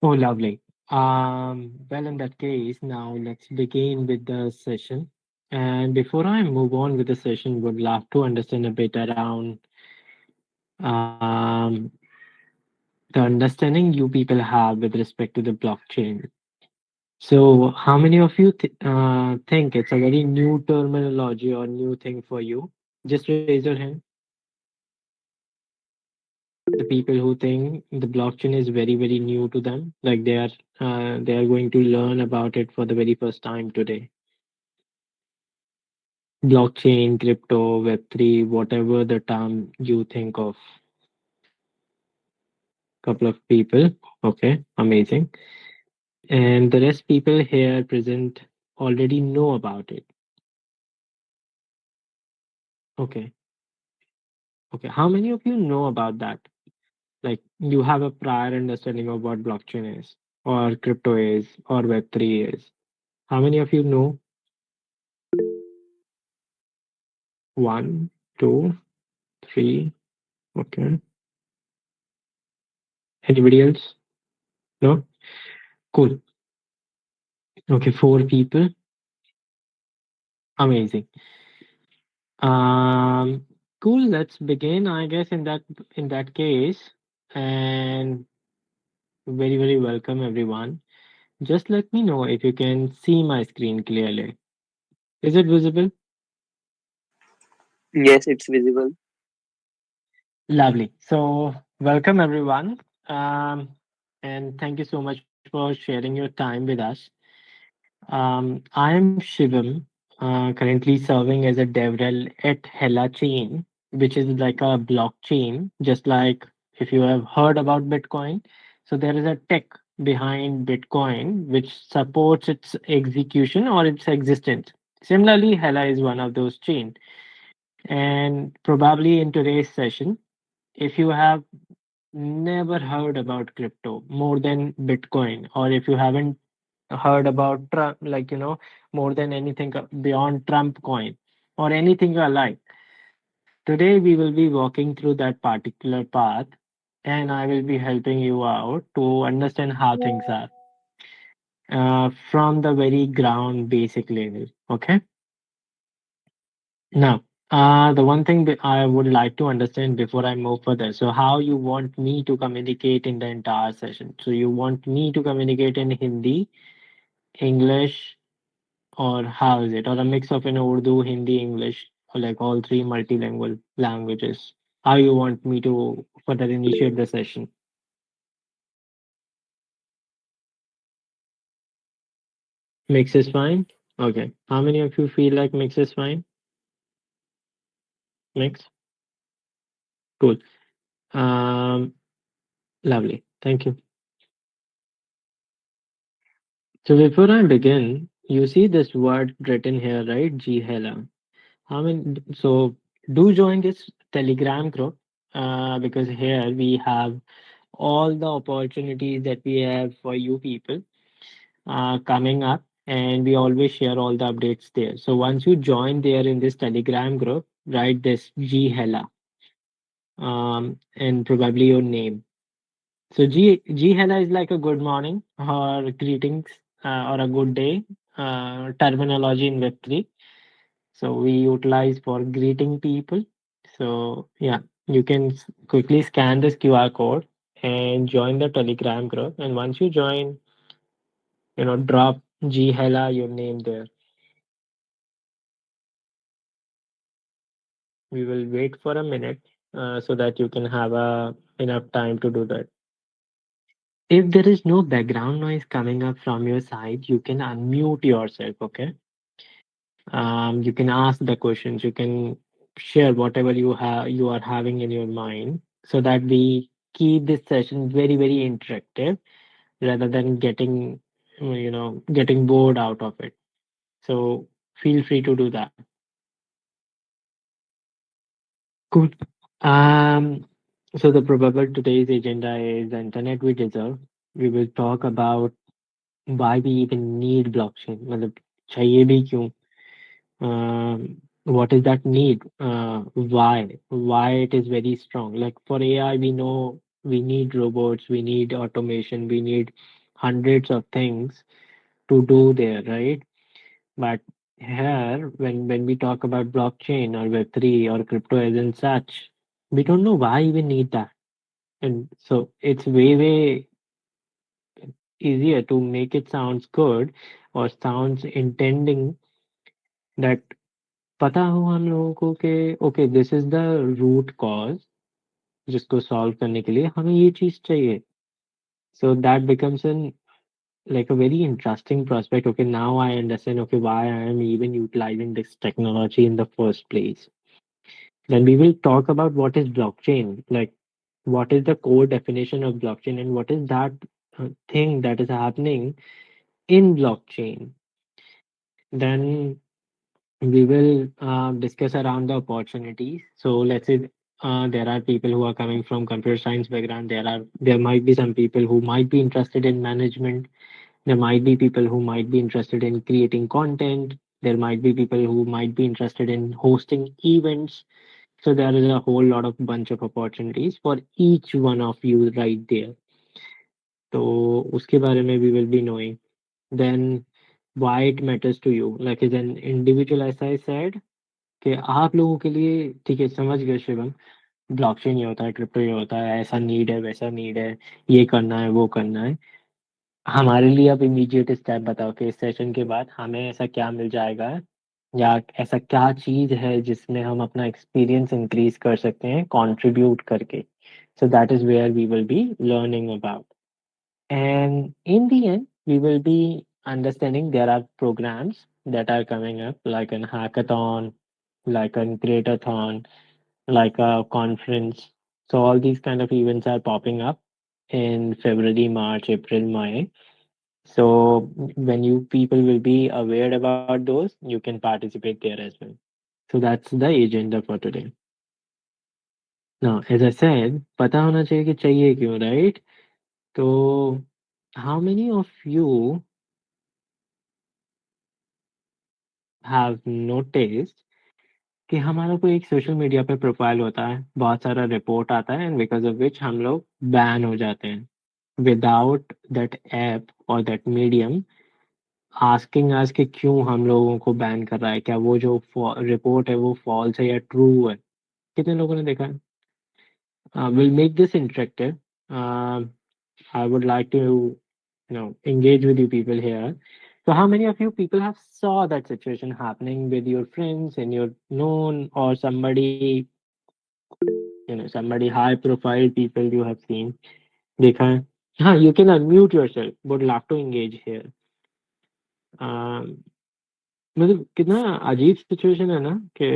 Oh, lovely. Well, in that case, now let's begin with the session. And before I move on with the session, would love to understand a bit around um, the understanding you people have with respect to the blockchain. So, how many of you think it's a very new terminology or new thing for you? Just raise your hand. The people who think the blockchain is very new to them, like they are going to learn about it for the very first time today. Blockchain, crypto, Web3, whatever the term you think of. Couple of people. Okay, amazing. And the rest people here present already know about it. Okay, okay. How many of you know about that? Like you have a prior understanding of what blockchain is, or crypto is, or Web3 is. How many of you know? One, two, three. Okay. Anybody else? No? Cool. Okay, four people. Amazing. Um, cool. Let's begin, I guess, in that case. And very welcome, everyone. Just let me know if you can see my screen clearly. Is it visible? Yes, it's visible. Lovely. So, welcome, everyone. Um, and thank you so much for sharing your time with us. I am Shivam, currently serving as a DevRel at HeLaChain, which is like a blockchain, just like if you have heard about Bitcoin. So there is a tech behind Bitcoin which supports its execution or its existence. Similarly, HeLa is one of those chain. And probably in today's session, if you have never heard about crypto more than Bitcoin, or if you haven't heard about Trump, like, more than anything beyond Trump coin or anything alike. Today, we will be walking through that particular path and I will be helping you out to understand how things are from the very ground basic level. Okay. Now, the one thing that I would like to understand before I move further. So, how you want me to communicate in the entire session? So, you want me to communicate in Hindi, English, or how is it? Or a mix of an Urdu, Hindi, English, or like all three multilingual languages? How you want me to further initiate the session? Mix is fine. Okay. How many of you feel like mix is fine? Mix. Cool. Um, Lovely. Thank you. So before I begin, you see this word written here, right? GHeLa. I mean, so do join this Telegram group because here we have all the opportunities that we have for you people coming up, and we always share all the updates there. So once you join there in this Telegram group, write this GHeLa and probably your name. So GHeLa is like a good morning or greetings or a good day terminology in Web3. So we utilize for greeting people. So yeah, you can quickly scan this QR code and join the Telegram group. And once you join, drop G Hela your name there. We will wait for a minute so that you can have enough time to do that. If there is no background noise coming up from your side, you can unmute yourself. Okay. You can ask the questions. You can share whatever you are having in your mind, so that we keep this session very interactive rather than getting bored out of it. So feel free to do that. Cool. Um, so the probable today's agenda is the internet we deserve. We will talk about why we even need blockchain. मतलब चाहिए भी क्यों? What is that need? Why it is very strong? Like for AI, we know we need robots, we need automation, we need hundreds of things to do there, right? But here, when we talk about blockchain or Web3 or crypto as in such, we don't know why we need that. And so it's way easier to make it sounds good or sounds intending that पता हो हम लोगों को कि okay this is the root cause जिसको solve करने के लिए हमें ये चीज चाहिए so that becomes an like a very interesting prospect. Okay, now I understand, okay, why I am even utilizing this technology in the first place. Then we will talk about what is blockchain, like what is the core definition of blockchain and what is that thing that is happening in blockchain. Then we will discuss around the opportunities. So let's say there are people who are coming from computer science background. There might be some people who might be interested in management. There might be people who might be interested in creating content. There might be people who might be interested in hosting events. So there is a whole lot of bunch of opportunities for each one of you right there. तो उसके बारे में we will be knowing. Then why it matters to you, like as an individual, as I said, कि आप लोगों के लिए ठीक है, समझ गए शिवम, ब्लॉकचेन ये होता है, क्रिप्टो ये होता है, ऐसा नीड है, वैसा नीड है, ये करना है, वो करना है। हमारे लिए अब इमीडिएट स्टेप बताओ कि इस सेशन के बाद हमें ऐसा क्या मिल जाएगा या ऐसा क्या चीज है जिसमें हम अपना एक्सपीरियंस इंक्रीज कर सकते हैं कंट्रीब्यूट करके. So that is where we will be learning about. And in the end, we will be understanding there are programs that are coming up, like an hackathon, like a creatathon, like a conference. So all these kind of events are popping up in February, March, April, May. So when you people will be aware about those, you can participate there as well. So that's the agenda for today. Now, as I said, पता होना चाहिए कि चाहिए क्यों, right? So how many of you have noticed कि हमारा कोई एक सोशल मीडिया पे प्रोफाइल होता है, बहुत सारा रिपोर्ट आता है एंड बिकॉज ऑफ विच हम लोग बैन हो जाते हैं विदाउट दैट ऐप और दैट मीडियम आस्किंग अस कि क्यों हम लोगों को बैन कर रहा है, क्या वो जो रिपोर्ट है वो फॉल्स है या ट्रू है. कितने लोगों ने देखा है? Will make this interactive. I would like to, engage with you people here. So how many of you people have saw that situation happening with your friends and your known or somebody, somebody high profile people you have seen? देखा है? हाँ, you can unmute yourself. Would love to engage here. मतलब कितना अजीब situation है ना कि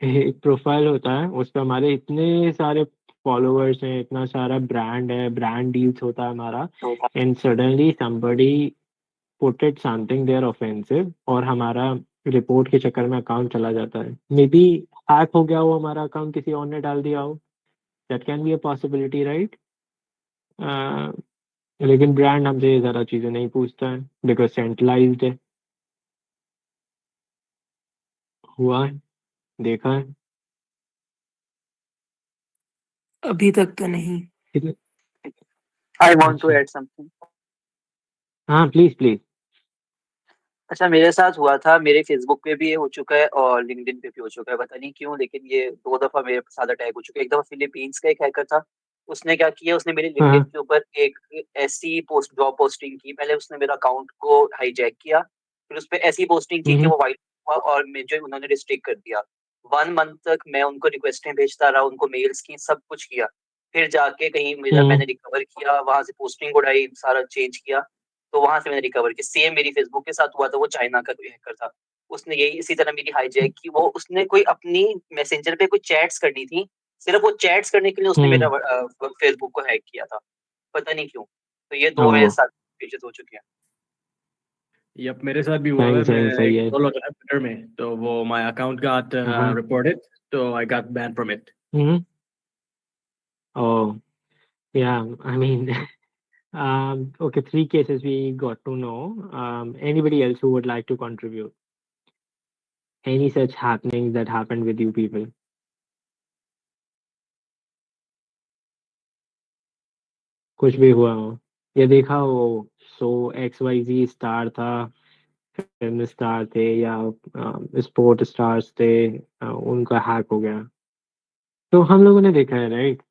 एक प्रोफाइल होता है उस पर हमारे इतने सारे फॉलोअर्स हैं, इतना सारा ब्रांड है, ब्रांड डील्स होता है हमारा, and suddenly somebody put it something there offensive और हमारा रिपोर्ट के चक्कर में अकाउंट चला जाता है. मे बी हैक हो गया हो, हमारा अकाउंट किसी और ने डाल दिया हो. That can be a possibility, right? लेकिन ब्रांड हमसे ये ज़्यादा चीज़ें नहीं पूछता है बिकॉज सेंट्रलाइज्ड है. हुआ है, देखा है. अभी तक तो नहीं। कितने? I want to अच्छा, add something. हाँ प्लीज प्लीज. अच्छा, मेरे साथ हुआ था, मेरे फेसबुक पे भी ये हो चुका है और लिंक्डइन पे भी हो चुका है, पता नहीं क्यों, लेकिन ये 2 दफ़ा मेरे साथ अटैक हो चुका है। एक दफ़ा फिलीपींस का एक हैकर था, उसने क्या किया, उसने मेरे लिंक्डइन हाँ. के ऊपर एक ऐसी जॉब पोस्टिंग की, पहले उसने मेरा अकाउंट को हाईजैक किया, फिर उसपे ऐसी पोस्टिंग की कि हम्म. वो वायरल हुआ और मुझे उन्होंने रिस्ट्रिक्ट कर दिया। 1 मंथ तक मैं उनको रिक्वेस्टें भेजता रहा, उनको मेल्स की, सब कुछ किया। फिर जाके कहीं मेरा हम्म. मैंने रिकवर किया, वहाँ से पोस्टिंग उड़ाई, सारा चेंज किया। तो वहाँ से मैंने रिकवर किया। सेम मेरी फेसबुक के साथ हुआ था, वो चाइना का कोई हैकर था। उसने यही इसी तरह मेरी हाईजैक की। वो उसने कोई अपनी मैसेंजर पे कोई चैट्स करनी थी, सिर्फ़ वो चैट्स करने के लिए उसने मेरा हम्म. फेसबुक को हैक किया था, पता नहीं क्यों। तो ये ओ, 2 मेरे साथ केसेस हो चुके हैं। यप, मेरे साथ भी हुआ है। सही मैं सही सही एक है. ट्रोल था ट्विटर में, तो वो माय अकाउंट गॉट हाँ. रिपोर्टेड, तो I got ban from it. Hmm. Oh, yeah. I mean, okay, three cases we got to know. Anybody else who would like to contribute? Any such happenings that happened with you people? कुछ भी हुआ हो, ये देखा हो, सो XYZ star था, film star थे या स्पोर्ट स्टार्स थे, उनका हैक हो गया। तो हम लोगों ने देखा है, राइट?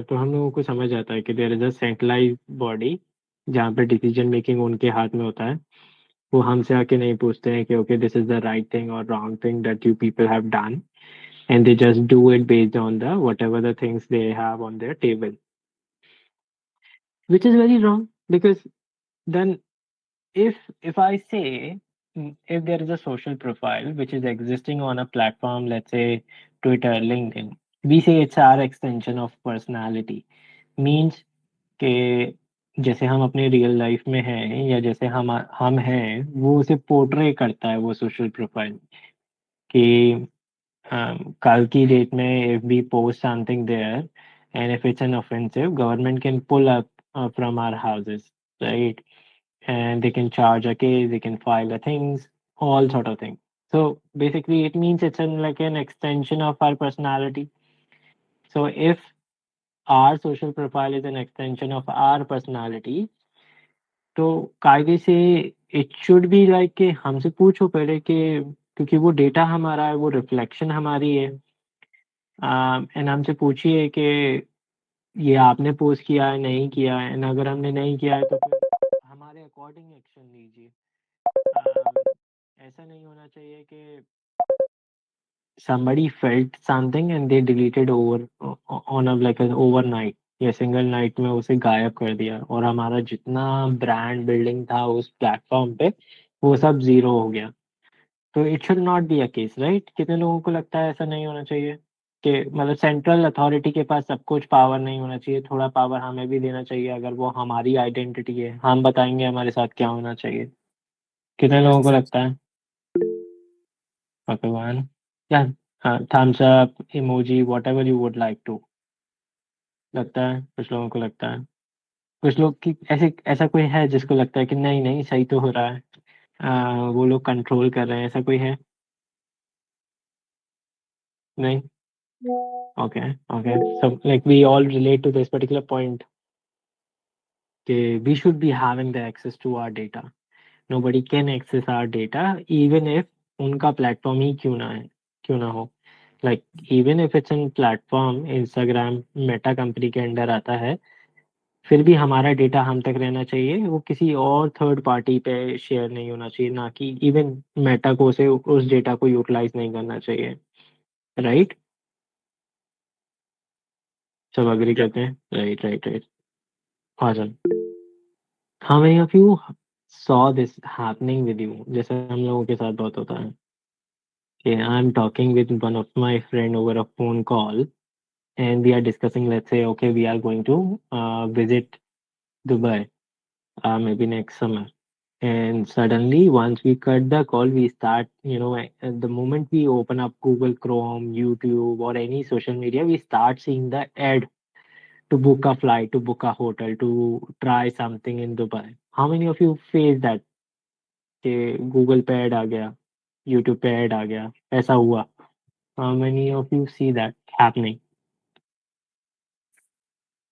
तो हम लोगों को समझ आता है कि there is a centralised body जहाँ पे डिसीजन मेकिंग उनके हाथ में होता है। वो हमसे आके नहीं पूछते हैं कि okay this is the right thing और wrong thing that you people have done, and they just do it based on the whatever the things they have on their table, which is very wrong, because then if I say, if there is a social profile which is existing on a platform, let's say Twitter, LinkedIn, we say it's our extension of personality, means कि जैसे हम अपने real life में हैं या जैसे हम हैं, वो उसे पोर्ट्रे करता है वो सोशल प्रोफाइल, कि कल की डेट में if we post something there and if it's an offensive, government can pull up from our houses, right? And they can charge a case, they can file a things, all sort of things. So basically, it means it's like an extension of our personality. So if our social profile is an extension of our personality, तो कायदे से it should be like कि हमसे पूछो पहले कि, क्योंकि वो डेटा हमारा है, वो रिफ्लेक्शन हमारी है, एंड हमसे पूछिए कि ये आपने पोस्ट किया है, नहीं किया है, एंड अगर हमने नहीं किया है तो फिर हमारे अकॉर्डिंग एक्शन लीजिए। ऐसा नहीं होना चाहिए कि somebody felt something and they deleted over on a like an overnight या सिंगल नाइट में उसे गायब कर दिया, और हमारा जितना ब्रांड बिल्डिंग था उस प्लेटफॉर्म पे वो सब जीरो हो गया। तो it should not be a case, right? कितने लोगों को लगता है ऐसा नहीं होना चाहिए, कि मतलब सेंट्रल अथॉरिटी के पास सब कुछ पावर नहीं होना चाहिए, थोड़ा पावर हमें भी देना चाहिए, अगर वो हमारी आइडेंटिटी है, हम बताएंगे हमारे साथ क्या होना चाहिए। कितने लोगों को लगता है? भगवान, या thumbs up, emoji, whatever you would like to. लगता है कुछ लोगों को, लगता है कुछ लोग की ऐसे, ऐसा कोई है जिसको लगता है कि नहीं नहीं सही तो हो रहा है, वो लोग कंट्रोल कर रहे हैं, ऐसा कोई है? नहीं? Okay, okay. So like we all relate to this particular point. Okay, we should be having the access to our data. Nobody can access our data, even if उनका प्लेटफॉर्म ही क्यों ना है, क्यों ना हो। Like even if it's in platform, Instagram Meta company के under आता है, फिर भी हमारा डेटा हम तक रहना चाहिए, वो किसी और थर्ड पार्टी पे शेयर नहीं होना चाहिए, ना कि इवन मेटा को उसे उस डेटा को यूटिलाइज नहीं करना चाहिए, राइट? सब अग्री Yeah. करते हैं, right right right. awesome. How many of you saw this happening with you? जैसे हम लोगों के साथ बहुत होता है कि I'm talking with one of my friend over a phone call and we are discussing, let's say, okay, we are going to visit Dubai, maybe next summer. And suddenly, once we cut the call, we start, at the moment we open up Google Chrome, YouTube, or any social media, we start seeing the ad to book a flight, to book a hotel, to try something in Dubai. How many of you face that? कि Google पे add आ गया, YouTube पे add आ गया, ऐसा हुआ? How many of you see that happening?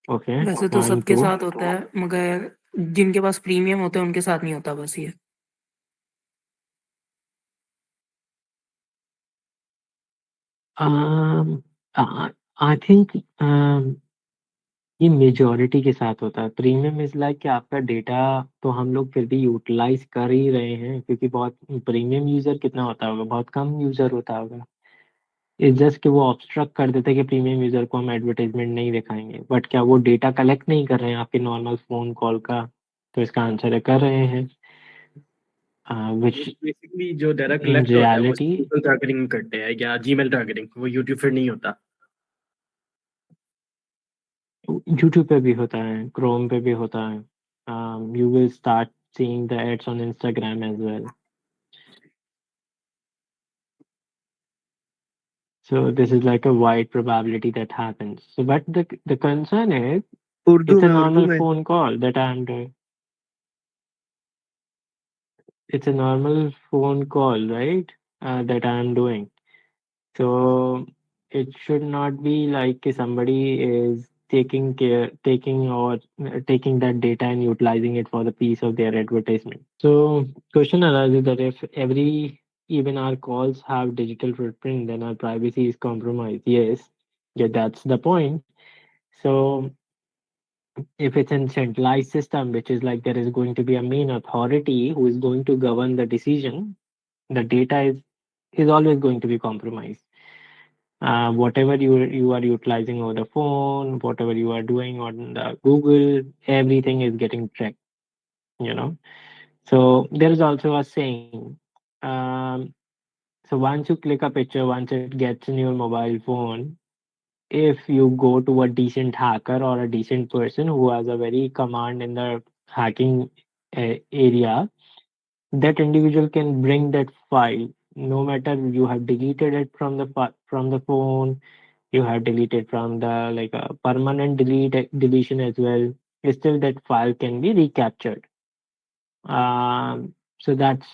Okay, वैसे तो one सबके टू। साथ होता है, मगर जिनके पास प्रीमियम होता है उनके साथ नहीं होता, बस ये। आई थिंक ये मेजोरिटी के साथ होता है। प्रीमियम इज लाइक कि आपका डेटा तो हम लोग फिर भी यूटिलाइज कर ही रहे हैं, क्योंकि बहुत प्रीमियम यूजर कितना होता होगा, बहुत कम यूजर होता होगा। इट्स जस्ट कि वो ऑब्स्ट्रक्ट कर देते हैं कि प्रीमियम यूजर को हम एडवर्टाइजमेंट नहीं दिखाएंगे, बट क्या वो डेटा कलेक्ट नहीं कर रहे हैं आपके नॉर्मल फोन कॉल का? तो इसका आंसर है कर रहे हैं, विच बेसिकली जो डाटा इन कलेक्ट होता है वो रियलिटी गूगल टारगेटिंग करते हैं या जीमेल टारगेटिंग, वो यूट्यूब फिर नहीं होता। यूट्यूब पे भी होता है, क्रोम पे भी होता है, you will start seeing the ads on Instagram as well. So this is like a wide probability that happens. So but the concern is Urdu it's a में, उर्दू normal में। phone call that I'm doing. It's a normal phone call, right? That I'm doing. So it should not be like somebody is taking that data and utilizing it for the piece of their advertisement. So question arises that if even our calls have digital footprint, then our privacy is compromised. Yes, yeah, that's the point. So if it's a centralized system, which is like there is going to be a main authority who is going to govern the decision, the data is always going to be compromised. Whatever you are utilizing over the phone, whatever you are doing on the Google, everything is getting tracked. You know. So there is also a saying. So once you click a picture, once it gets in your mobile phone, if you go to a decent hacker or a decent person who has a very command in the hacking area, that individual can bring that file. No matter you have deleted it from from the phone, you have deleted from the like a permanent deletion as well. Still, that file can be recaptured. So that's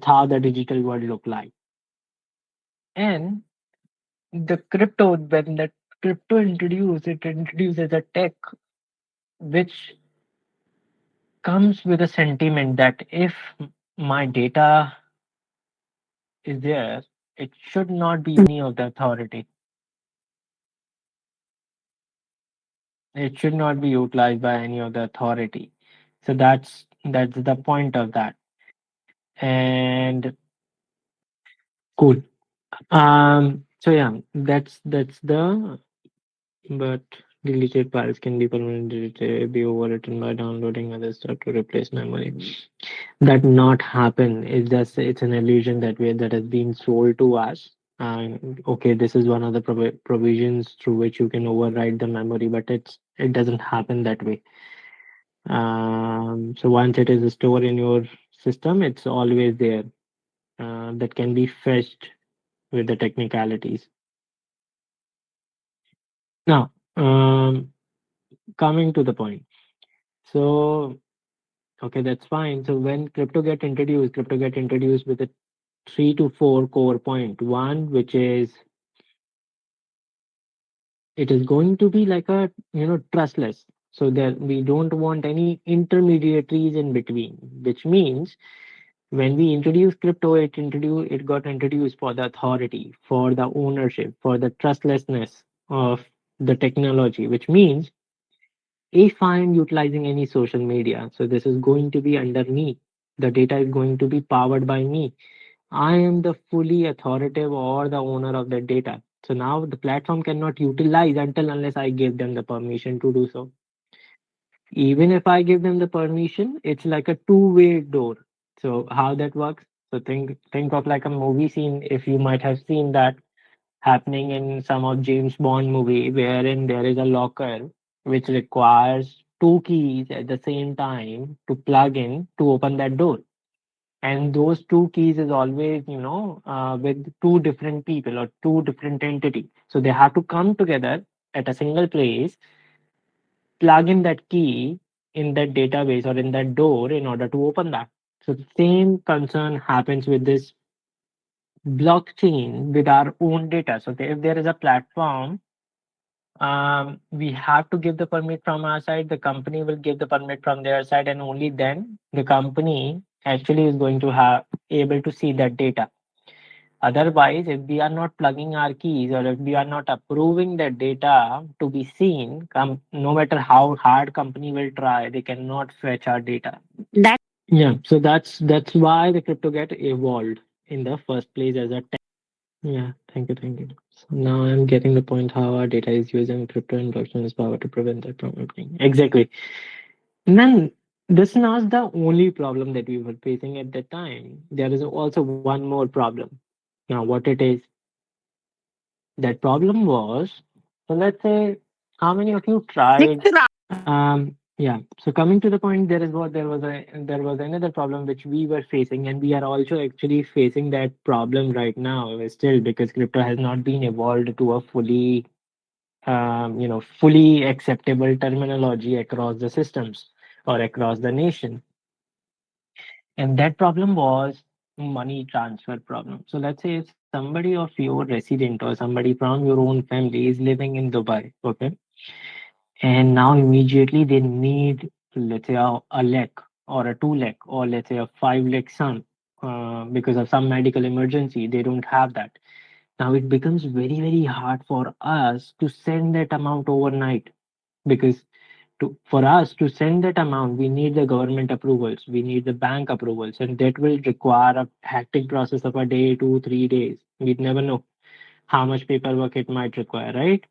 how the digital world look like. And the crypto, when the crypto introduced, it introduces a tech which comes with a sentiment that if my data is there, it should not be any of the authority. It should not be utilized by any of the authority. So that's the point of that. And cool. So yeah, that's the but deleted files can be permanently be overwritten by downloading other stuff to replace memory. That not happen. It's an illusion that has been sold to us. Okay, this is one of the provisions through which you can override the memory, but it doesn't happen that way. So once it is stored in your system, it's always there. That can be fetched with the technicalities. Now, coming to the point. So, okay, that's fine. So when crypto get introduced with a 3 to 4 core point. One, which is it is going to be like a trustless. So there we don't want any intermediaries in between, which means when we introduce crypto, it got introduced for the authority, for the ownership, for the trustlessness of the technology, which means if I am utilizing any social media, so this is going to be under me. The data is going to be powered by me. I am the fully authoritative or the owner of that data. So now the platform cannot utilize until unless I give them the permission to do so. Even if I give them the permission, it's like a two-way door. So how that works? So think of like a movie scene. If you might have seen that happening in some of James Bond movie, wherein there is a locker which requires two keys at the same time to plug in to open that door. And those two keys is always with two different people or two different entities, so they have to come together at a single place, plug in that key in that database or in that door in order to open that. So the same concern happens with this blockchain with our own data. So if there is a platform, we have to give the permit from our side, the company will give the permit from their side, and only then the company actually is going to have able to see that data. Otherwise, if we are not plugging our keys or if we are not approving that data to be seen, no matter how hard company will try, they cannot fetch our data. That Yeah, so that's why the crypto get evolved in the first place as a tech. Yeah, thank you, thank you. So now I'm getting the point how our data is used in crypto and blockchain is power to prevent that from happening. Exactly. And then this is not the only problem that we were facing at that time. There is also one more problem. Now, what it is, that problem was, so let's say, how many of you tried? Yeah. So coming to the point, there was another problem which we were facing, and we are also actually facing that problem right now still because crypto has not been evolved to a fully acceptable terminology across the systems or across the nation. And that problem was money transfer problem. So let's say if somebody of your resident or somebody from your own family is living in Dubai, okay, and now immediately they need, let's say, a lakh or a 2 lakh or let's say a 5 lakh sum, because of some medical emergency. They don't have that. Now it becomes very, very hard for us to send that amount overnight, because for us to send that amount, we need the government approvals, we need the bank approvals, and that will require a hectic process of a day, 2, 3 days. We'd never know how much paperwork it might require, right?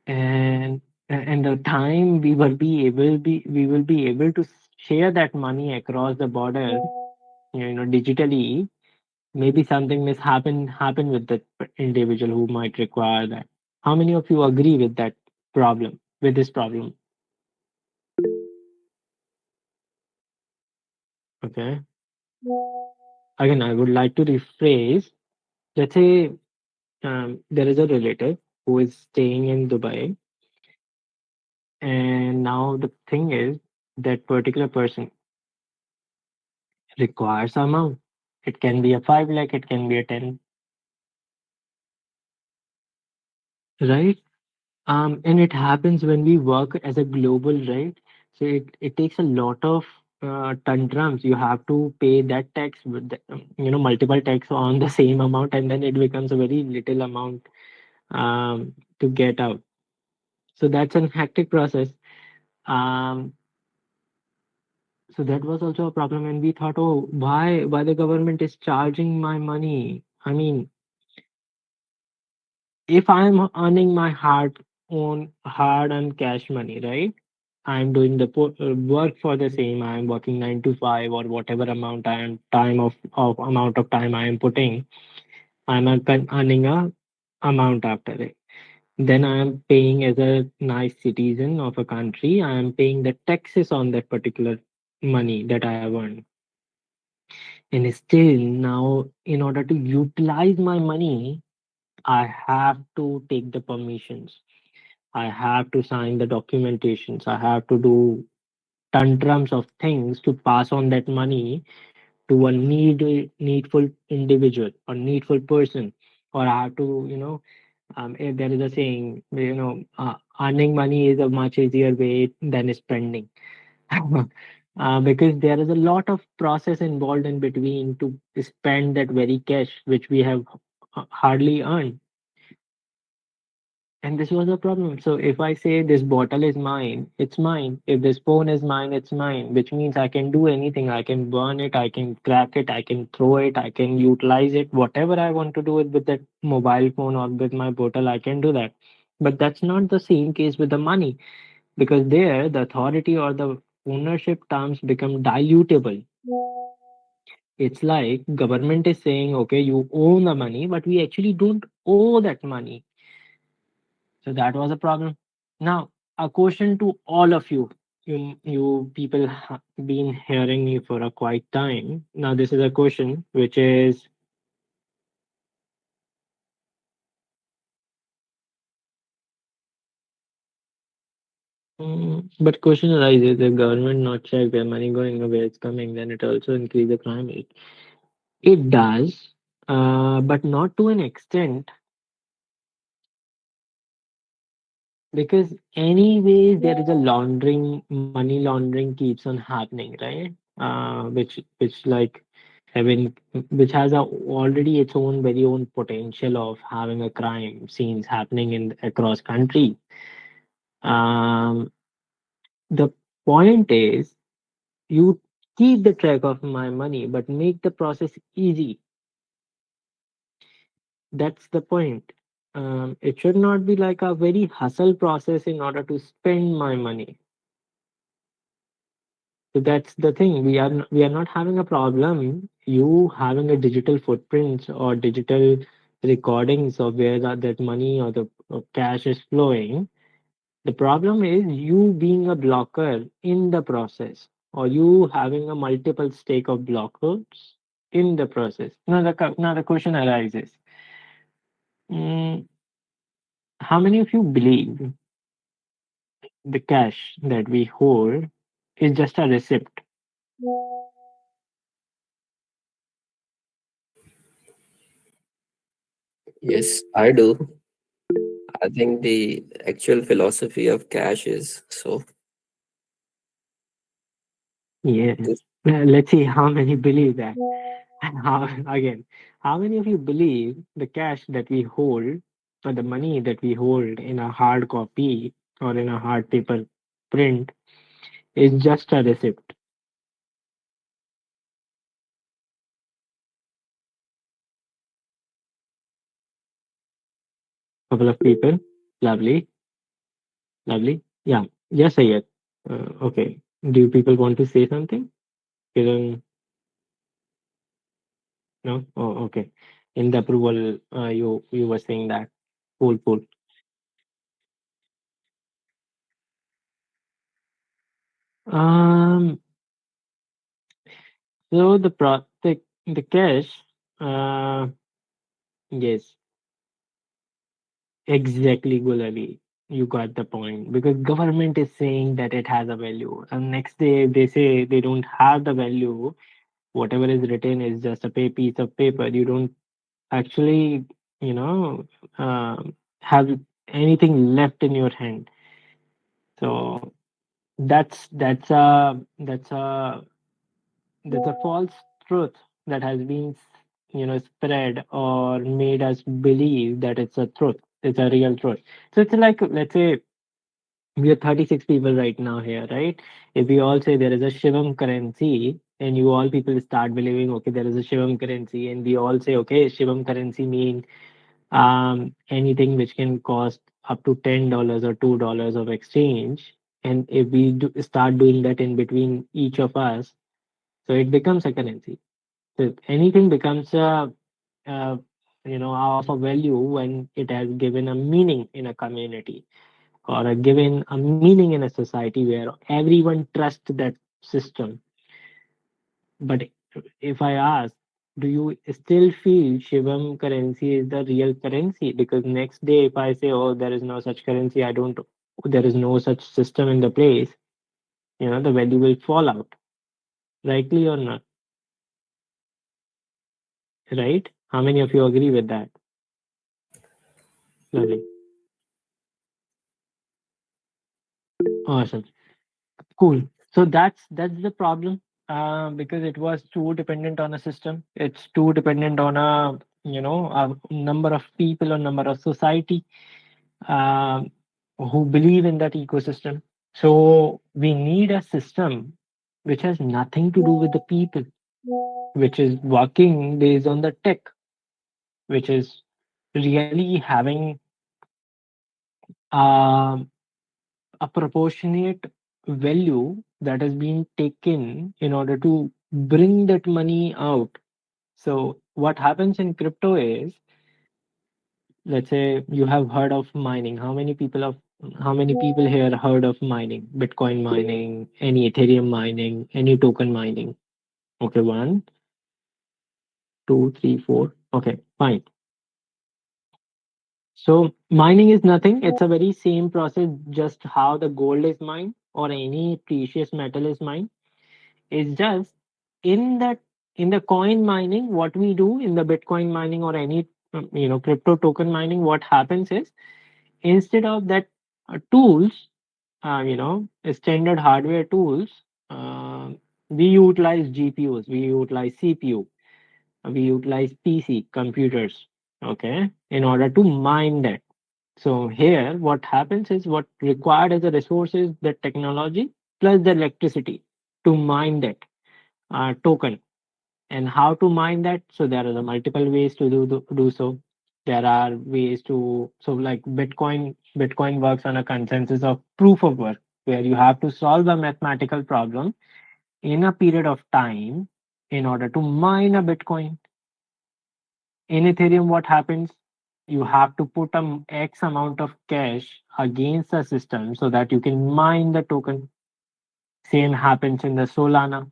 And the time we will be able to share that money across the border, digitally, maybe something happen with that individual who might require that. How many of you agree with that problem, with this problem? Okay. Again, I would like to rephrase. Let's say there is a relative who is staying in Dubai, and now the thing is that particular person requires amount. It can be a 5 lakh, it can be a 10, right? And it happens when we work as a global, right? So it takes a lot of tantrums. You have to pay that tax with multiple tax on the same amount, and then it becomes a very little amount to get out. So that's an hectic process. Um, so that was also a problem, and we thought, oh, why the government is charging my money? I mean, if I'm earning my hard and cash money, right? I'm doing the work for the same. I'm working 9 to 5 or whatever amount I am time of amount of time I am putting. I'm earning a amount after it. Then I am paying as a nice citizen of a country. I am paying the taxes on that particular money that I have earned. And still now, in order to utilize my money, I have to take the permissions. I have to sign the documentations. I have to do tantrums of things to pass on that money to a needful individual or needful person. Or I have to, if there is a saying, earning money is a much easier way than spending. Because there is a lot of process involved in between to spend that very cash which we have hardly earned. And this was a problem. So if I say this bottle is mine, it's mine. If this phone is mine, it's mine, which means I can do anything. I can burn it, I can crack it, I can throw it, I can utilize it. Whatever I want to do it with that mobile phone or with my bottle, I can do that. But that's not the same case with the money, because there the authority or the ownership terms become dilutable. It's like government is saying, okay, you own the money, but we actually don't owe that money. So that was a problem. Now, a question to all of you. You people been hearing me for a quite time. Now, this is a question which is, but question arises: if government not check where money going or where it's coming, then it also increase the crime rate. It does, but not to an extent, because anyways there is a laundering, money laundering keeps on happening, right? Which like having, which has a already its own very own potential of having a crime scenes happening in across country. um the point is, you keep the track of my money but make the process easy. That's the point. It should not be like a very hustle process in order to spend my money. So that's the thing. We are not having a problem. You having a digital footprints or digital recordings of where that money or the cash is flowing. The problem is you being a blocker in the process, or you having a multiple stake of blockers in the process. Now the question arises: mm, how many of you believe the cash that we hold is just a receipt? Yes, I do. I think the actual philosophy of cash is so. Yeah. Let's see how many believe that. And how, again, how many of you believe the cash that we hold or the money that we hold in a hard copy or in a hard paper print is just a receipt? Couple of people. Lovely. Lovely. Yeah. Yes, I get. Okay. Do you people want to say something? Kiran, no? Oh, okay. In the approval, you were saying that. Cool, cool. Um. So the cash. Uh. Yes. Exactly, Gulabi. You got the point. Because government is saying that it has a value, and next day they say they don't have the value. Whatever is written is just a piece of paper. You don't actually, you know, have anything left in your hand. So that's a false truth that has been, spread or made us believe that it's a truth. It's a real truth. So it's like, let's say we are 36 people right now here, right? If we all say there is a Shivam currency, and you all people start believing, okay, there is a Shivam currency, and we all say, okay, Shivam currency means anything which can cost up to $10 or $2 of exchange. And if we start doing that in between each of us, so it becomes a currency. So anything becomes a of a value when it has given a meaning in a community or given a meaning in a society where everyone trusts that system. But if I ask, do you still feel Shivam currency is the real currency? Because next day, if I say, oh, there is no such currency, there is no such system in the place, the value will fall out. Rightly or not? Right? How many of you agree with that? Lovely. Awesome. Cool. So that's the problem, because it was too dependent on a system. It's too dependent on a number of people or number of society um, who believe in that ecosystem. So we need a system which has nothing to do with the people, which is working based on the tech, which is really having um, a proportionate value that has been taken in order to bring that money out. So what happens in crypto is, let's say you have heard of mining. How many people here heard of mining? Bitcoin mining, any Ethereum mining, any token mining? Okay, one, two, three, four. Okay, fine. So mining is nothing. It's a very same process, just how the gold is mined or any precious metal is mined. It's just in that in the coin mining, what we do in the Bitcoin mining or any crypto token mining, what happens is instead of that tools, standard hardware tools, we utilize GPUs, we utilize CPU, we utilize PC computers, okay, in order to mine that. So here, what happens is what required as a resource is the technology plus the electricity to mine that token. And how to mine that? So there are multiple ways to do so. There are ways to, so like Bitcoin works on a consensus of proof of work, where you have to solve a mathematical problem in a period of time in order to mine a Bitcoin. In Ethereum, what happens? You have to put a X amount of cash against the system so that you can mine the token. Same happens in the Solana.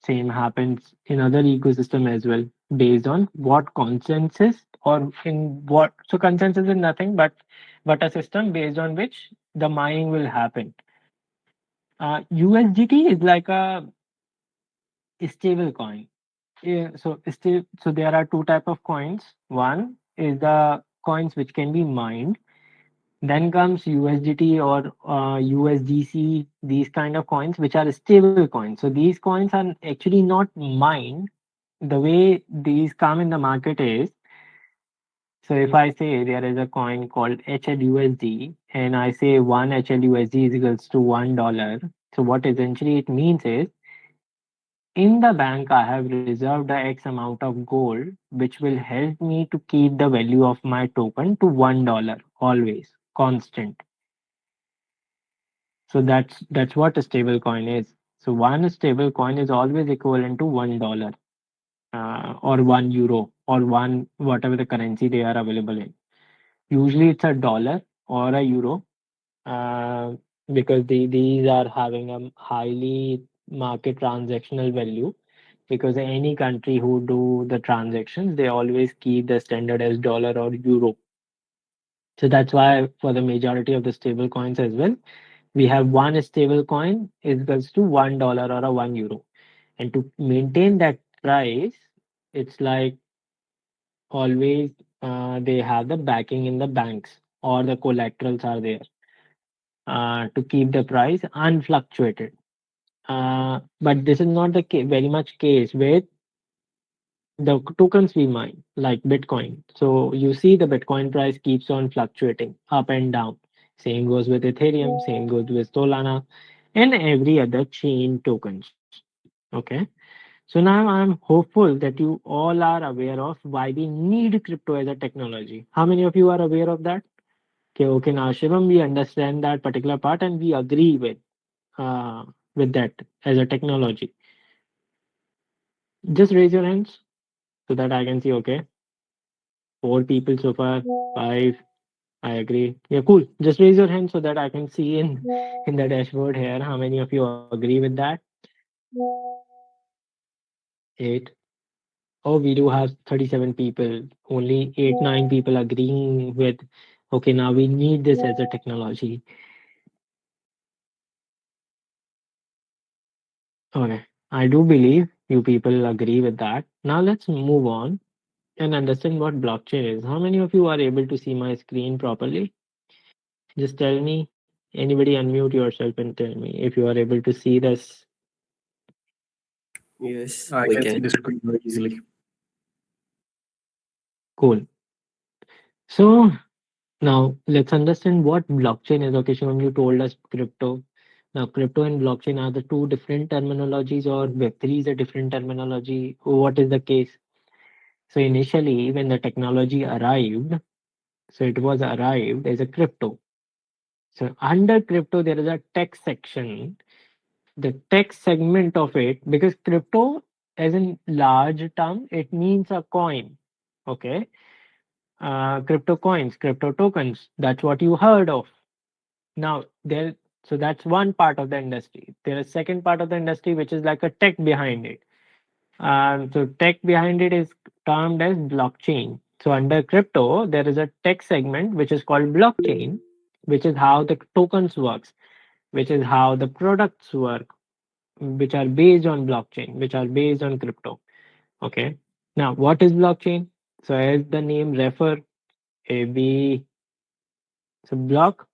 Same happens in other ecosystem as well, based on what consensus or in what. So consensus is nothing but a system based on which the mining will happen. USDT is like a stable coin. Yeah, so there are two type of coins. One is the coins which can be mined, Then comes USDT or USDC, these kind of coins, which are stable coins. So these coins are actually not mined. The way these come in the market is, so if I say there is a coin called HLUSD and I say one HLUSD is equals to $1, so what essentially it means is, in the bank I have reserved a X amount of gold, which will help me to keep the value of my token to $1 always, constant. So that's what a stable coin is. So one stable coin is always equivalent to $1 or €1 or one whatever the currency they are available in. Usually it's a dollar or a euro uh, because these are having a highly market transactional value, because any country who do the transactions they always keep the standard as dollar or euro. So that's why for the majority of the stable coins as well, we have one stable coin is equals to $1 or a €1. And to maintain that price, it's like always they have the backing in the banks or the collaterals are there to keep the price unfluctuated. But this is not the very much case with the tokens we mine, like Bitcoin. So you see the Bitcoin price keeps on fluctuating up and down. Same goes with Ethereum, same goes with Solana, and every other chain tokens. Okay. So now I'm hopeful that you all are aware of why we need crypto as a technology. How many of you are aware of that? Okay, now Shivam, we understand that particular part and we agree with that as a technology. Just raise your hands so that I can see. Okay, 4 people so far, 5. I agree. Yeah, cool. Just raise your hand so that I can see in the dashboard here how many of you agree with that. 8. Oh, we do have 37 people. Only 8, 9 people agreeing with, okay, now we need this as a technology. Okay, I do believe you people agree with that. Now let's move on and understand what blockchain is. How many of you are able to see my screen properly? Just tell me. Anybody unmute yourself and tell me if you are able to see this. Yes, I we can see can. the screen very easily. Cool. So now let's understand what blockchain is. Okay, Shivam, you told us crypto. Now, crypto and blockchain are the two different terminologies, or Web3 is a different terminology. What is the case? So initially, when the technology arrived, so it was arrived as a crypto. So under crypto, there is a tech section, the tech segment of it, because crypto, as in large term, it means a coin. Okay, crypto coins, crypto tokens. That's what you heard of. Now there, so that's one part of the industry. There is second part of the industry which is like a tech behind it. So tech behind it is termed as blockchain. So under crypto, there is a tech segment which is called blockchain, which is how the tokens works, which is how the products work, which are based on blockchain, which are based on crypto. Okay. Now, what is blockchain? So as the name refer, we so block.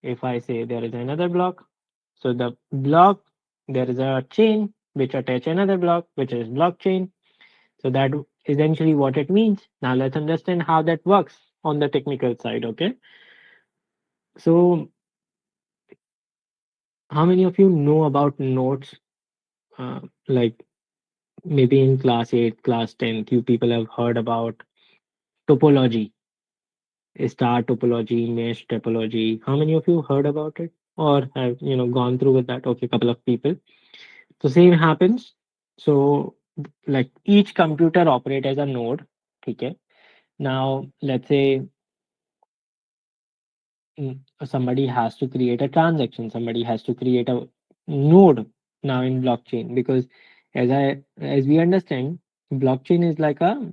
If I say there is another block, so the block there is a chain which attach another block, which is blockchain. So that essentially what it means. Now let's understand how that works on the technical side. Okay. So how many of you know about nodes? Like maybe in class 8, class 10, you people have heard about topology, star topology, mesh topology. How many of you heard about it or have gone through with that? Okay, couple of people. So same happens. So like each computer operate as a node. Okay. Now let's say somebody has to create a transaction, somebody has to create a node now in blockchain, because as we understand, blockchain is like a,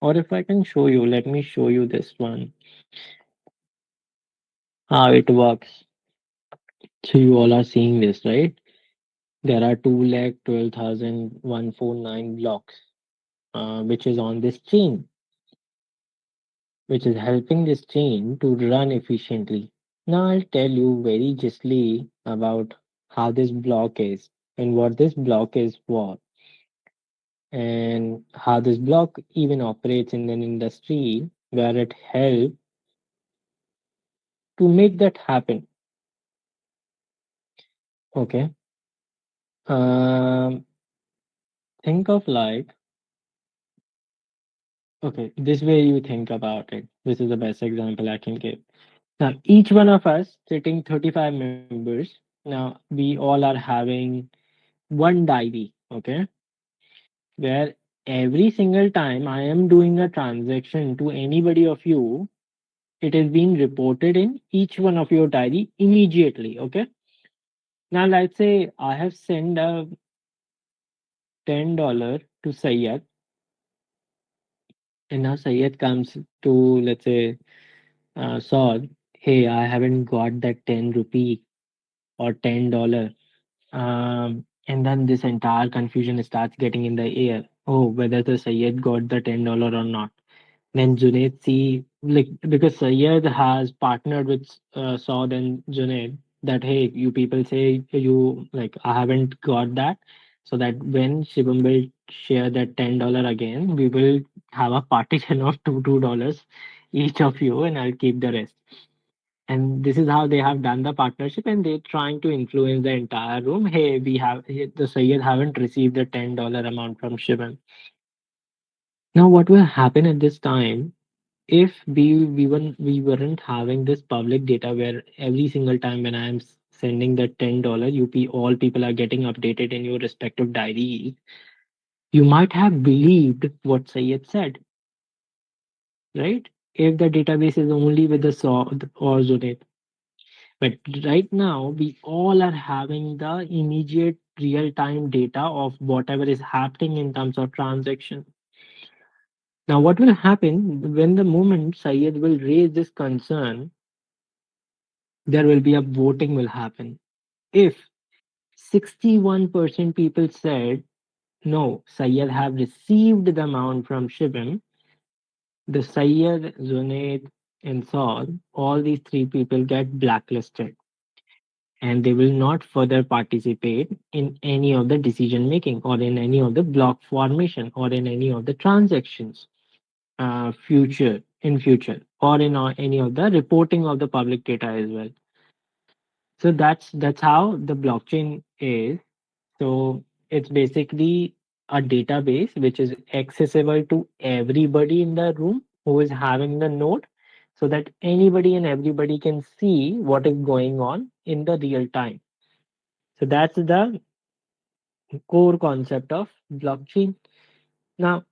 or if I can show you, let me show you this one, how it works. So you all are seeing this, right? There are 2,12,149 blocks which is on this chain. which is helping this chain to run efficiently. Now I'll tell you very justly about how this block is and what this block is for, and how this block even operates in an industry where it helps to make that happen. Okay. Um, think of like, okay, this way you think about it. This is the best example I can give. Now, each one of us sitting 35 members. Now, we all are having one diary, okay, where every single time I am doing a transaction to anybody of you, it is being reported in each one of your diary immediately, okay? Now, let's say I have sent a $10 to Sayed, and now Sayed comes to, let's say, Saud, hey, I haven't got that 10 rupee or $10. And then this entire confusion starts getting in the air. Oh, whether the Sayed got the $10 or not. Then Junaid see, like, because Sayed has partnered with Saud and Junaid, that hey, you people say you like I haven't got that, so that when Shivam will share that $10 again, we will have a partition of $2 each of you, and I'll keep the rest. And this is how they have done the partnership, and they're trying to influence the entire room. Hey, the Sayyid haven't received the $10 amount from Shivam. Now, what will happen at this time if we weren't having this public data where every single time when I am sending the $10, all people are getting updated in your respective diaries. You might have believed what Sayyid said, right? If the database is only with the Saud or Zunaid. But right now, we all are having the immediate real time data of whatever is happening in terms of transaction. Now, what will happen when the moment Syed will raise this concern, there will be a voting will happen. If 61% people said, no, Syed have received the amount from Shibam, the Syed, Zunaid, and Saad, all these three people get blacklisted, and they will not further participate in any of the decision making or in any of the block formation or in any of the transactions future or in any of the reporting of the public data as well. So that's how the blockchain is. So it's basically a database which is accessible to everybody in the room who is having the node, so that anybody and everybody can see what is going on in the real time. So that's the core concept of blockchain. Now,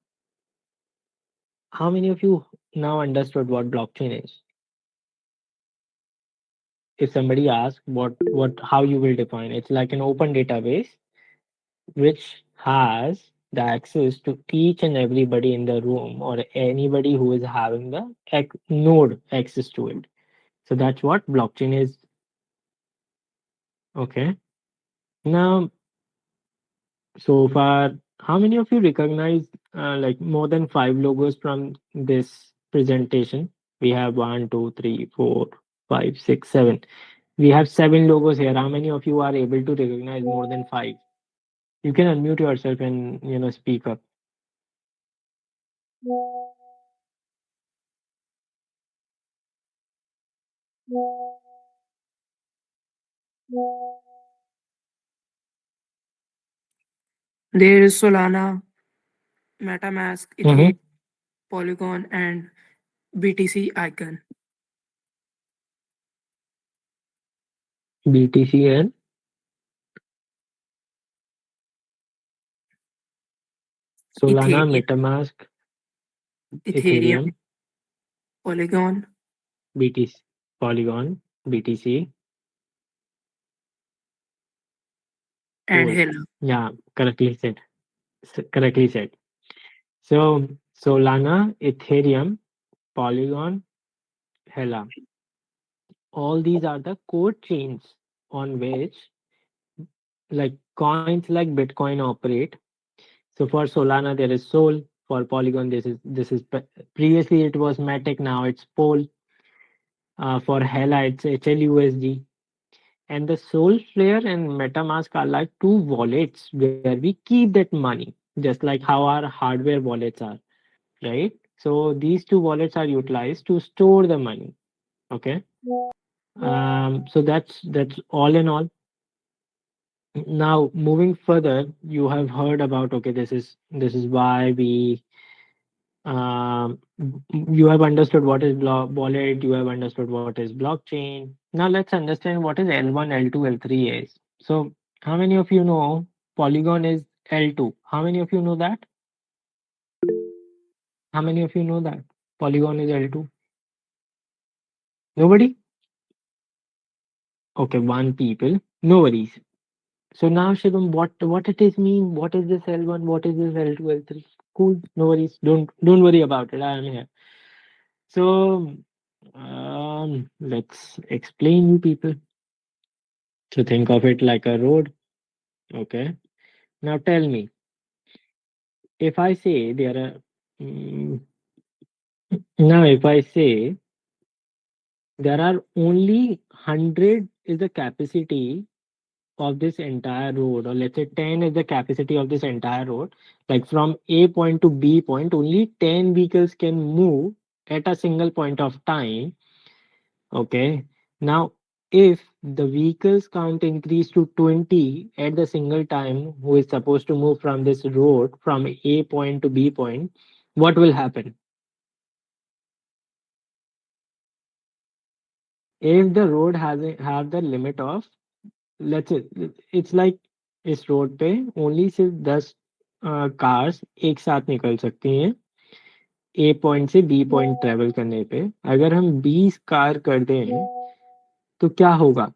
how many of you now understood what blockchain is? If somebody asks what how you will define, it's like an open database which has the access to each and everybody in the room or anybody who is having the node access to it. So that's what blockchain is. Okay. Now, so far, how many of you recognize like more than five logos from this presentation? We have one, two, three, four, five, six, seven. We have seven logos here. How many of you are able to recognize more than five? You can unmute yourself and speak up. There is Solana, MetaMask, Mm-hmm. Ethereum, Polygon, and BTC Icon. BTC and Solana, Ethereum, MetaMask, Ethereum, Ethereum, Polygon, BTC, Polygon, BTC, and cool. HeLa. Yeah, correctly said. Correctly said. So Solana, Ethereum, Polygon, HeLa. All these are the core chains on which like coins like Bitcoin operate. So for Solana, there is Sol. For Polygon, previously it was Matic, now it's Pol. For HeLa, it's HLUSD. And the Soulflare and MetaMask are like two wallets where we keep that money, just like how our hardware wallets are, right? So these two wallets are utilized to store the money. Okay. So that's all in all. Now moving further, you have heard about, okay, this is why we you have understood what is wallet, you have understood what is blockchain. Now let's understand what is L1, L2, L3 is. So how many of you know Polygon is L2? How many of you know that? How many of you know that Polygon is L2? Nobody? Okay, one people. No worries. So now Shivam, what it is mean? What is this L1? What is this L2, L3? Cool, no worries. Don't worry about it. I am here. So let's explain you people. So think of it like a road. Okay. Now tell me, if I say there are mm, now if I say there are only 100 is the capacity of this entire road, or let's say 10 is the capacity of this entire road, like from A point to B point, only 10 vehicles can move at a single point of time. Okay. Now, if the vehicles count increase to 20 at the single time, who is supposed to move from this road from A point to B point, what will happen? If the road have the limit of, let's say, it's like इस road पे only सिर्फ 10 cars एक साथ निकल सकती हैं ए point से B point travel करने पे। अगर हम 20 कार कर दें तो क्या होगा?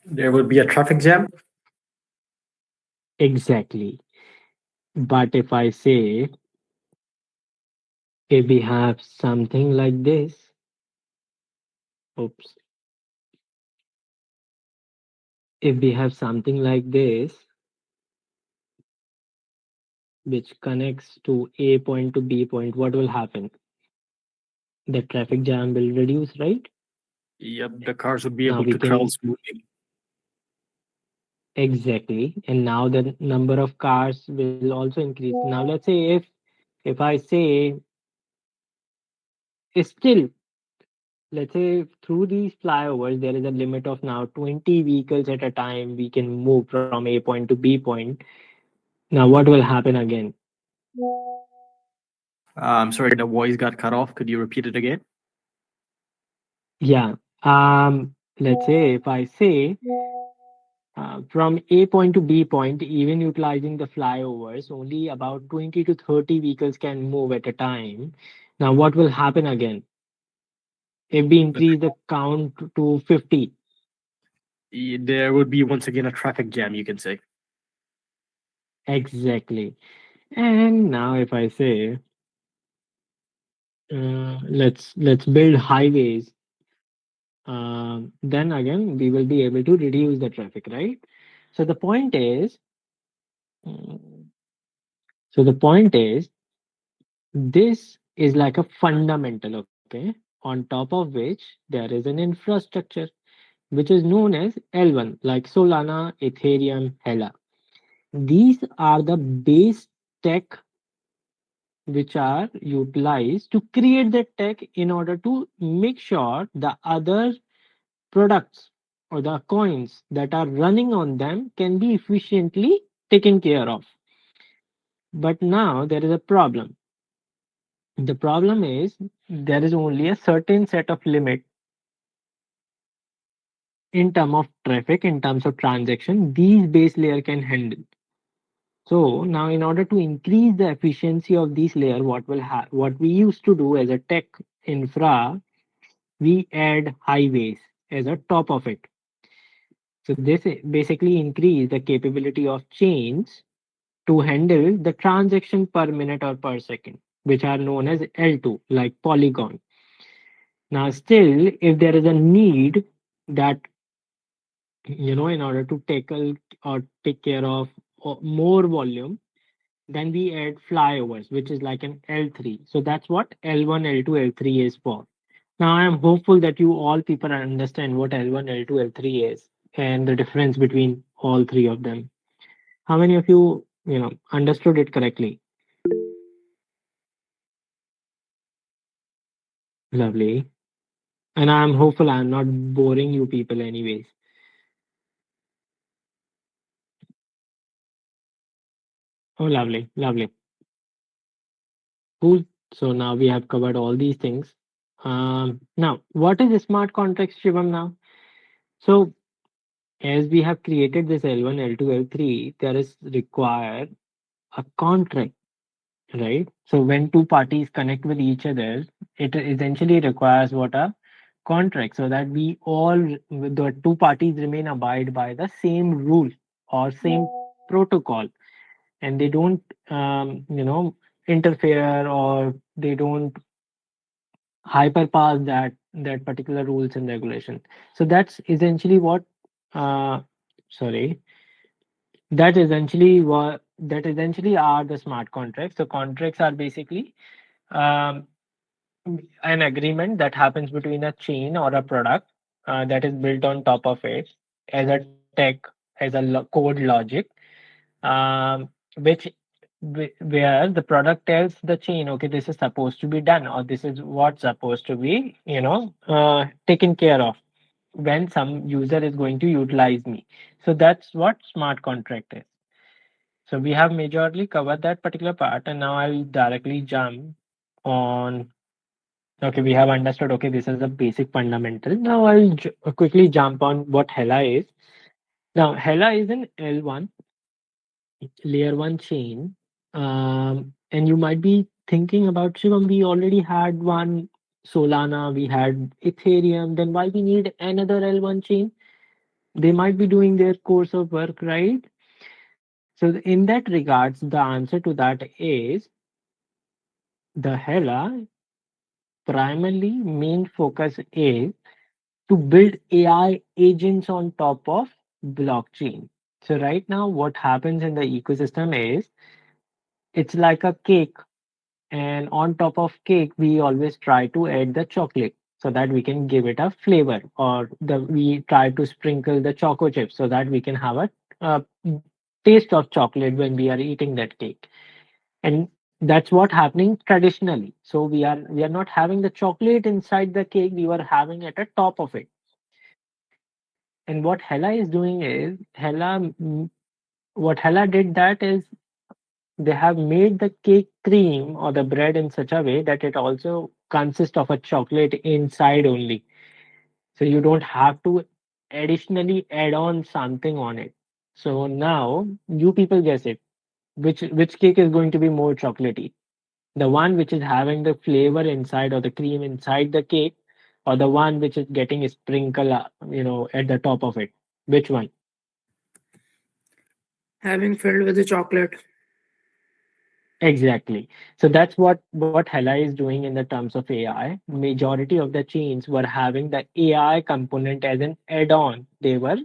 There would be a traffic jam. Exactly. But if I say, if we have something like this, oops, if we have something like this, which connects to A point to B point, what will happen? The traffic jam will reduce, right? Yep, the cars would be Now able we to travel can, smoothly. exactly, and now the number of cars will also increase. Now let's say if I say still, let's say through these flyovers there is a limit of now 20 vehicles at a time we can move from A point to B point. Now what will happen again? I'm sorry, the voice got cut off. Could you repeat it again? Yeah. Let's say if I say from A point to B point, even utilizing the flyovers, only about 20 to 30 vehicles can move at a time. Now what will happen again? If we increase the count to 50, There would be once again a traffic jam, you can say. exactly. And now if I say let's build highways, then again we will be able to reduce the traffic, right? So the point is, mm, so the point is, this is like a fundamental, okay, on top of which there is an infrastructure which is known as L1, like Solana, Ethereum, HeLa. These are the base tech which are utilized to create the tech in order to make sure the other products or the coins that are running on them can be efficiently taken care of. But now there is a problem. The problem is there is only a certain set of limit in terms of traffic, in terms of transaction, these base layer can handle. So now in order to increase the efficiency of these layer, what we used to do as a tech infra, we add highways as a top of it. So this basically increase the capability of chains to handle the transaction per minute or per second, which are known as L2, like Polygon. Now, still, if there is a need that, in order to tackle or take care of more volume, then we add flyovers, which is like an L3. So that's what L1, L2, L3 is for. Now I am hopeful that you all people understand what L1, L2, L3 is and the difference between all three of them. How many of you, understood it correctly? Lovely. And I'm hopeful I'm not boring you people anyways. Oh, lovely, lovely. Cool. So now we have covered all these things. Now, what is a smart contract, Shivam, now? So as we have created this L1, L2, L3, there is required a contract, right? So when two parties connect with each other, it essentially requires what a contract, so that we all, the two parties remain abide by the same rule or same protocol, and they don't, interfere, or they don't hyperpass that particular rules and regulation. So that's essentially what, uh, sorry, that essentially are the smart contracts. So contracts are basically, um, an agreement that happens between a chain or a product, that is built on top of it as a tech, as a code logic, um, which where the product tells the chain, okay, this is supposed to be done, or this is what's supposed to be, taken care of when some user is going to utilize me. So that's what smart contract is. So we have majorly covered that particular part, and now I'll directly jump on. Okay, we have understood. Okay, this is a basic fundamental. Now I'll quickly jump on what HeLa is. Now HeLa is an L1 layer one chain, and you might be thinking about, Shivam, we already had one Solana, we had Ethereum. Then why we need another L1 chain? They might be doing their course of work, right? So in that regards, the answer to that is the HeLa primarily main focus is to build AI agents on top of blockchain. So right now, what happens in the ecosystem is it's like a cake, and on top of cake, we always try to add the chocolate so that we can give it a flavor, or we try to sprinkle the choco chips so that we can have a taste of chocolate when we are eating that cake. And that's what happening traditionally. So we are not having the chocolate inside the cake, we were having at the top of it. And what HeLa is doing is what HeLa did that is they have made the cake cream or the bread in such a way that it also consists of a chocolate inside only. So you don't have to additionally add on something on it. So now you people guess it. Which cake is going to be more chocolatey? The one which is having the flavor inside or the cream inside the cake, or the one which is getting a sprinkle, at the top of it? Which one? Having filled with the chocolate. Exactly. So that's what HeLa is doing in the terms of AI. Majority of the chains were having the AI component as an add-on. They were,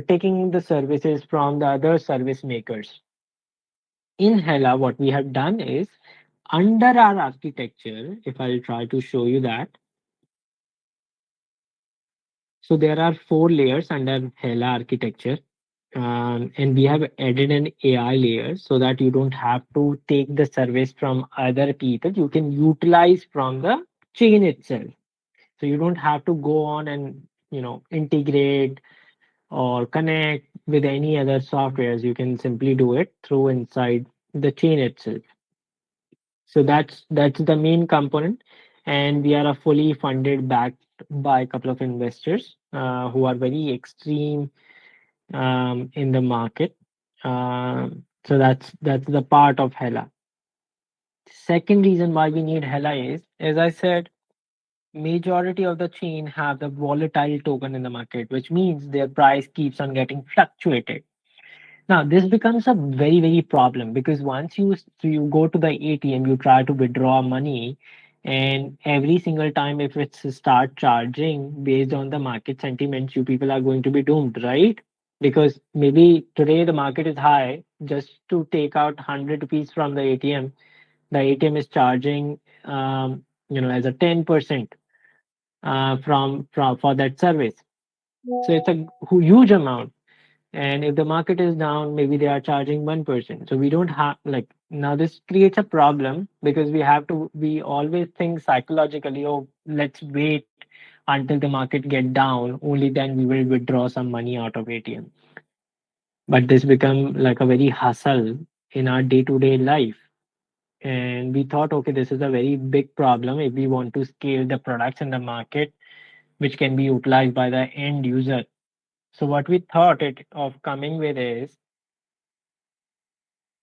taking the services from the other service makers. In HeLa, what we have done is under our architecture. If I'll try to show you that, so there are four layers under HeLa architecture. And we have added an AI layer so that you don't have to take the service from other people. You can utilize from the chain itself. So you don't have to go on and integrate or connect with any other softwares. You can simply do it through inside the chain itself. So that's the main component, and we are a fully funded, backed by a couple of investors who are very extreme in the market. So that's the part of HeLa. Second reason why we need HeLa is, as I said, majority of the chain have the volatile token in the market, which means their price keeps on getting fluctuated. Now this becomes a very very problem, because once you go to the ATM, you try to withdraw money, and every single time if it's start charging based on the market sentiments, you people are going to be doomed, right? because maybe today the market is high. Just to take out 100 rupees from the ATM is charging, as a 10% from for that service. So it's a huge amount. And if the market is down, maybe they are charging 1%. So we don't have, like, now this creates a problem because we always think psychologically, oh, let's wait until the market get down, only then we will withdraw some money out of ATM. But this become like a very hustle in our day-to-day life. And we thought, okay, this is a very big problem if we want to scale the products in the market, which can be utilized by the end user. So what we thought it of coming with is,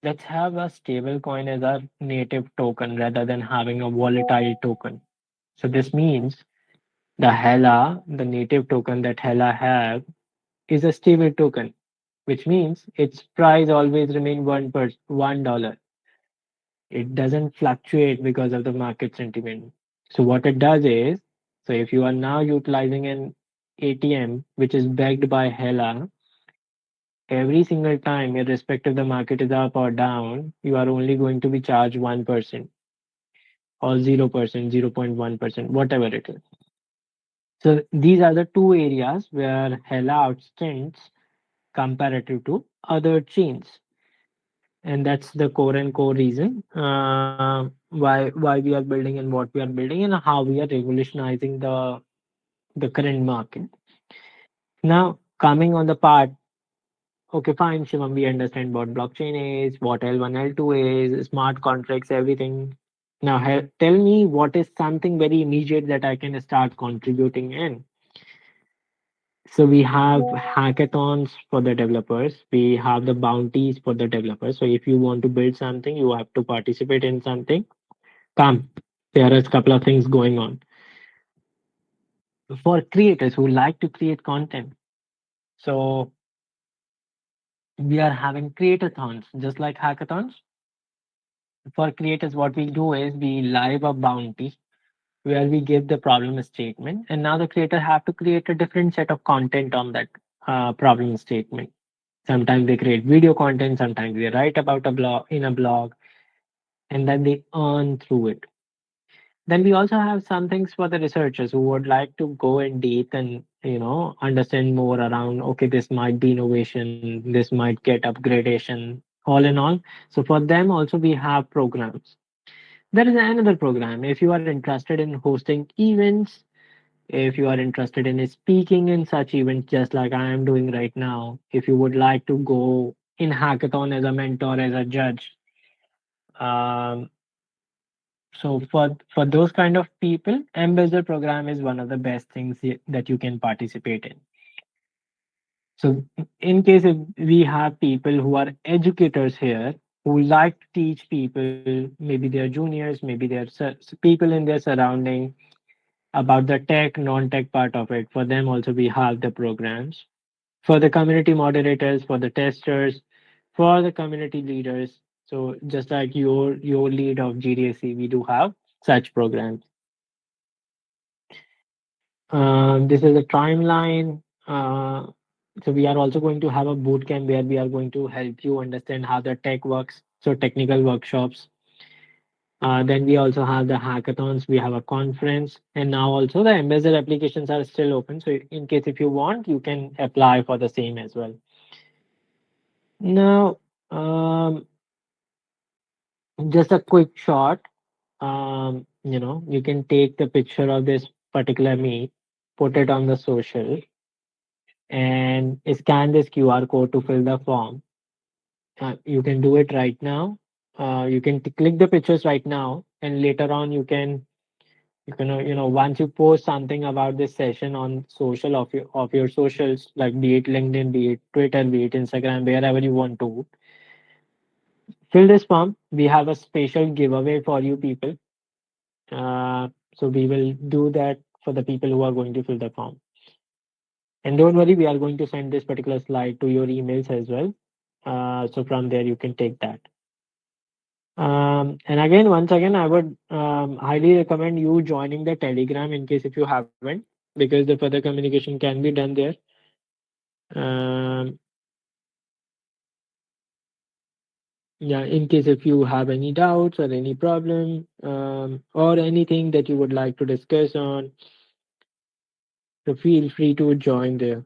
let's have a stable coin as our native token rather than having a volatile token. So this means the HeLa, the native token that HeLa have, is a stable token, which means its price always remain $1. It doesn't fluctuate because of the market sentiment. So what it does is, so if you are now utilizing an ATM which is backed by HeLa, every single time, irrespective the market is up or down, you are only going to be charged 1% or 0%, 0.1%, whatever it is. So these are the two areas where HeLa outstands comparative to other chains. And that's the core reason why we are building and what we are building and how we are revolutionizing the current market. Now, coming on the part, okay, fine, Shivam, we understand what blockchain is, what L1, L2 is, smart contracts, everything. Now, tell me what is something very immediate that I can start contributing in. So we have hackathons for the developers. We have the bounties for the developers. So if you want to build something, you have to participate in something. Come, there is a couple of things going on. For creators who like to create content, so we are having creatathons, just like hackathons. For creators, what we do is we live a bounty where we give the problem statement, and now the creator have to create a different set of content on that problem statement. Sometimes they create video content, sometimes they write about a blog in a blog, and then they earn through it. Then we also have some things for the researchers who would like to go in deep and understand more around, okay, this might be innovation, this might get upgradation, all in all. So for them also we have programs. There is another program if you are interested in hosting events, if you are interested in speaking in such events, just like I am doing right now, if you would like to go in hackathon as a mentor, as a judge. um, so for those kind of people, ambassador program is one of the best things that you can participate in. So in case if we have people who are educators here who like to teach people, maybe their juniors, maybe their people in their surrounding, about the tech, non-tech part of it. For them also we have the programs. For the community moderators, for the testers, for the community leaders. So just like your lead of GDC, we do have such programs. This is a timeline. So we are also going to have a boot camp where we are going to help you understand how the tech works. So technical workshops. Then we also have the hackathons. We have a conference, and now also the ambassador applications are still open. So in case if you want, you can apply for the same as well. Now, just a quick shot. You can take the picture of this particular meet, put it on the social, and scan this QR code to fill the form. You can do it right now. You can click the pictures right now, and later on once you post something about this session on social of your socials, like be it LinkedIn, be it Twitter, be it Instagram, wherever you want to, fill this form. We have a special giveaway for you people. So we will do that for the people who are going to fill the form. And don't worry, we are going to send this particular slide to your emails as well. So from there, you can take that. And again, once again, I would highly recommend you joining the Telegram in case if you haven't, because the further communication can be done there. Yeah, in case if you have any doubts or any problem, or anything that you would like to discuss on, so feel free to join there.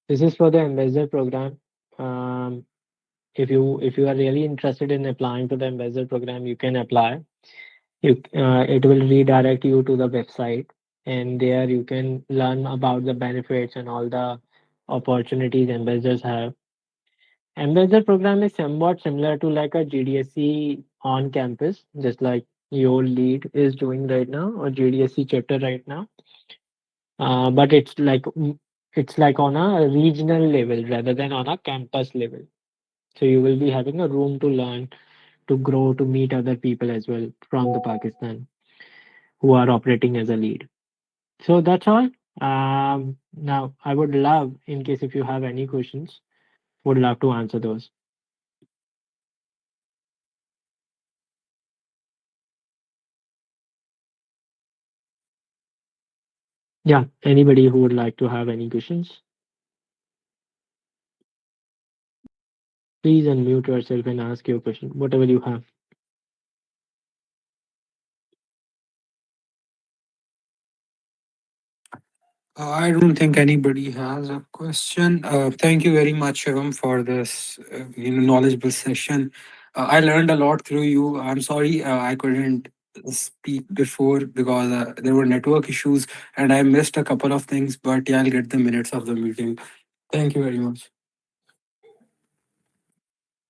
This is for the ambassador program. Um, if you are really interested in applying to the ambassador program, you can apply. It will redirect you to the website, and there you can learn about the benefits and all the opportunities ambassadors have. Ambassador program is somewhat similar to like a GDSC on campus, just like your lead is doing right now, or GDSC chapter right now. But it's like on a regional level rather than on a campus level. So you will be having a room to learn, to grow, to meet other people as well from the Pakistan who are operating as a lead. So that's all. Now I would love, in case if you have any questions, would love to answer those. Yeah, anybody who would like to have any questions, please unmute yourself and ask your question, whatever you have. I don't think anybody has a question. Thank you very much, Shivam, for this knowledgeable session. I learned a lot through you. I'm sorry I couldn't speak before because there were network issues and I missed a couple of things. But yeah, I'll get the minutes of the meeting. Thank you very much.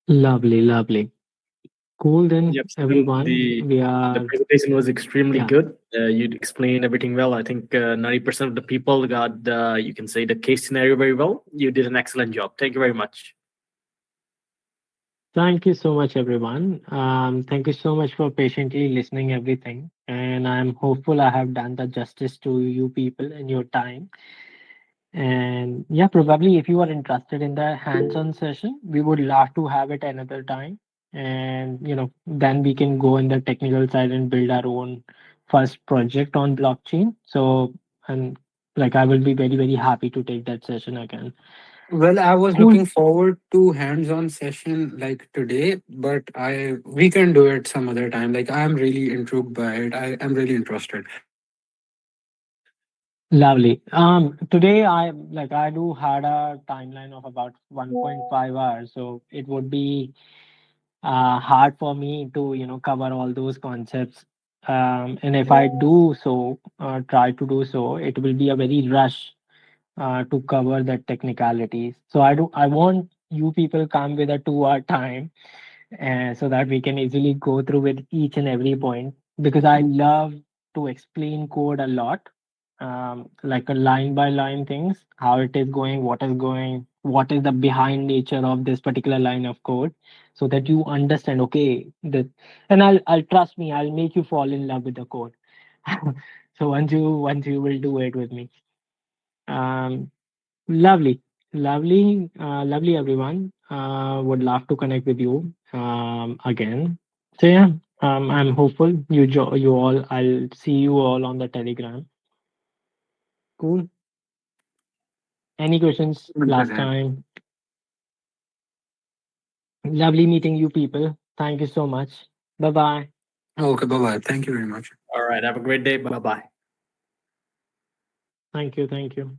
Lovely, lovely. Cool then, Yep. everyone. The We the are, presentation was extremely yeah. good. You explained everything well. I think 90% of the people got you can say the case scenario very well. You did an excellent job. Thank you very much. Thank you so much, everyone. Thank you so much for patiently listening everything. And I'm hopeful I have done the justice to you people and your time. And yeah, probably if you are interested in the hands-on session, we would love to have it another time. And then we can go in the technical side and build our own first project on blockchain. So, and like I will be very, very happy to take that session again. Well, I was Cool. looking forward to hands-on session like today, but I we can do it some other time. Like I'm really intrigued by it. I'm really interested. Lovely. Today I do had a timeline of about 1.5 hours, so it would be hard for me to cover all those concepts. And if I do so, try to do so, it will be a very rush to cover the technicalities. So I want you people come with a 2 hour time, so that we can easily go through with each and every point, because I love to explain code a lot, like a line by line things, how it is going, what is the behind nature of this particular line of code, so that you understand. Okay, and I'll trust me, I'll make you fall in love with the code. So once you will do it with me. Um, Lovely, lovely, everyone. Would love to connect with you again. So yeah, I'm hopeful you all. I'll see you all on the Telegram. Cool. Any questions last 100%. time? Lovely meeting you people. Thank you so much. Bye bye. Okay, bye bye. Thank you very much. All right. Have a great day. Bye bye. Thank you. Thank you.